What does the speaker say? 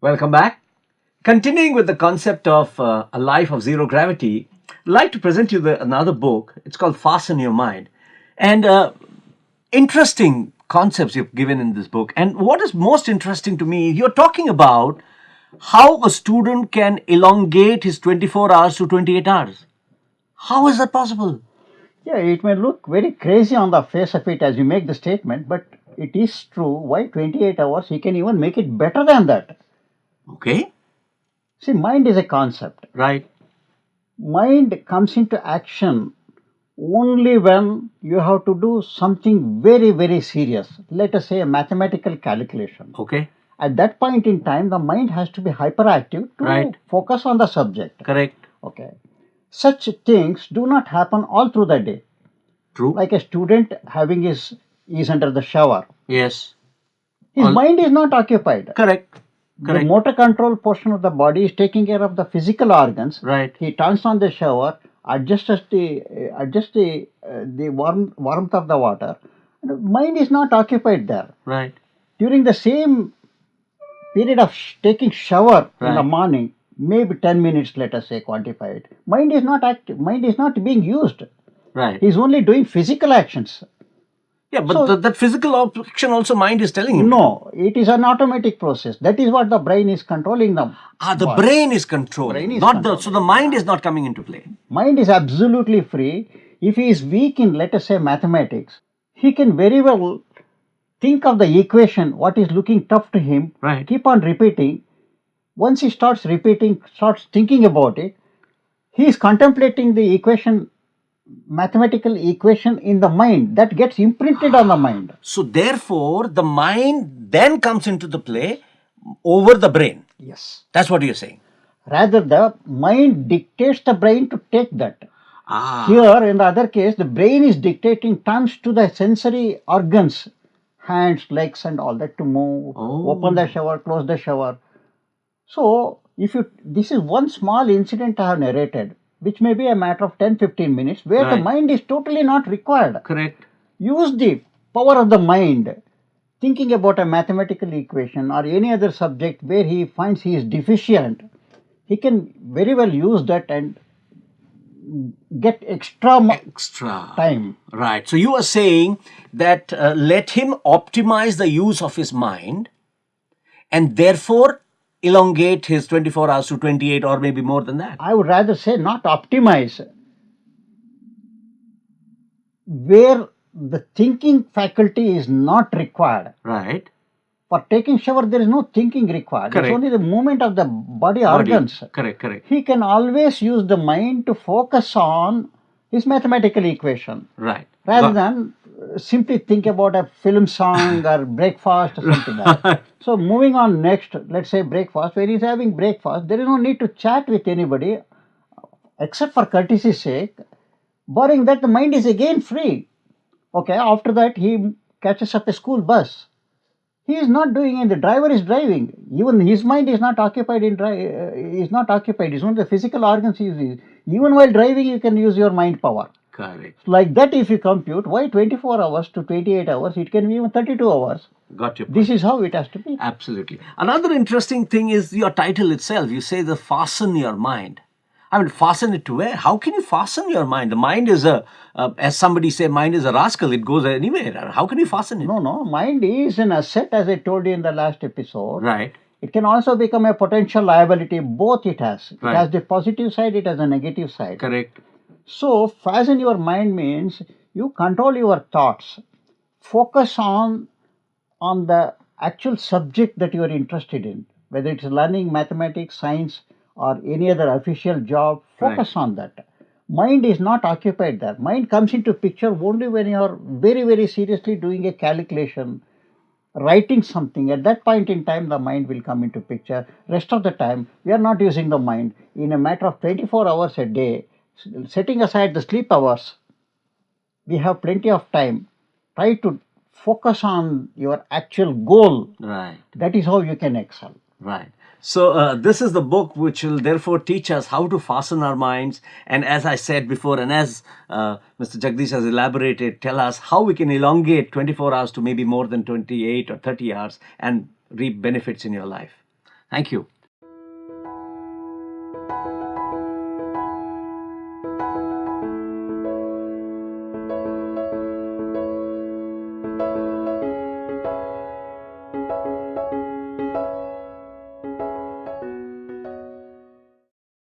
Welcome back. Continuing with the concept of a life of zero gravity, I'd like to present you another book. It's called Fasten Your Mind. And interesting concepts you've given in this book. And what is most interesting to me, you're talking about how a student can elongate his 24 hours to 28 hours. How is that possible? Yeah, it may look very crazy on the face of it as you make the statement, but it is true. Why 28 hours? He can even make it better than that. Okay. See, mind is a concept. Right. Mind comes into action only when you have to do something very, very serious. Let us say a mathematical calculation. Okay. At that point in time, the mind has to be hyperactive to Right. focus on the subject. Correct. Okay. Such things do not happen all through the day. True. Like a student having his is under the shower. Yes. His mind is not occupied. Correct. The motor control portion of the body is taking care of the physical organs. Right. He turns on the shower, adjusts the warmth of the water. Mind is not occupied there. Right. During the same period of taking shower in the Right. morning, maybe 10 minutes, let us say, quantified. Mind is not active. Mind is not being used. Right. He's only doing physical actions. Yeah, but So- that physical action also mind is telling him. No, it is an automatic process. That is what the brain is controlling them. The brain is controlling, Brain is not controlling. so the mind is not coming into play. Mind is absolutely free. If he is weak in, let us say, mathematics, he can very well think of the equation, what is looking tough to him, Right. keep on repeating. Once he starts repeating, starts thinking about it, he is contemplating the equation, mathematical equation in the mind that gets imprinted on the mind. So therefore, the mind then comes into the play over the brain. Yes. That's what you're saying. Rather, the mind dictates the brain to take that. Ah. Here, in the other case, the brain is dictating terms to the sensory organs, hands, legs, and all that to move, Oh. open the shower, close the shower. So, this is one small incident I have narrated, which may be a matter of 10-15 minutes, where the Right. mind is totally not required. Correct. Use the power of the mind, thinking about a mathematical equation or any other subject where he finds he is deficient. He can very well use that and get Extra time. Right. So you are saying that let him optimize the use of his mind, and therefore elongate his 24 hours to 28 or maybe more than that. I would rather say not optimize. Where the thinking faculty is not required. Right. For taking shower, there is no thinking required. Correct. It's only the movement of the body organs. Correct. He can always use the mind to focus on his mathematical equation. Right. Rather than simply think about a film song or breakfast or something like that. So moving on next, let's say breakfast. When he's having breakfast, there is no need to chat with anybody except for courtesy's sake. Barring that, the mind is again free. Okay, after that he catches up a school bus. He is not doing it. The driver is driving. Even his mind is not occupied in is not occupied. It's only the physical organs he uses. Even while driving, you can use your mind power. Correct. Like that, if you compute, why 24 hours to 28 hours? It can be even 32 hours. Got your point. This is how it has to be. Absolutely. Another interesting thing is your title itself. You say the fasten your mind. I mean, fasten it to where? How can you fasten your mind? The mind is as somebody say, mind is a rascal. It goes anywhere. How can you fasten it? No. Mind is an asset, as I told you in the last episode. Right. It can also become a potential liability. Both it has. Right. It has the positive side. It has a negative side. Correct. So, fasten your mind means you control your thoughts. Focus on the actual subject that you are interested in, whether it's learning mathematics, science, or any other official job. Focus on that. Mind is not occupied there. Mind comes into picture only when you are very, very seriously doing a calculation, writing something. At that point in time, the mind will come into picture. Rest of the time, we are not using the mind. In a matter of 24 hours a day, setting aside the sleep hours, we have plenty of time. Try to focus on your actual goal. Right. That is how you can excel. Right. So this is the book which will therefore teach us how to fasten our minds. And as I said before, and as Mr. Jagdish has elaborated, tell us how we can elongate 24 hours to maybe more than 28 or 30 hours and reap benefits in your life. Thank you.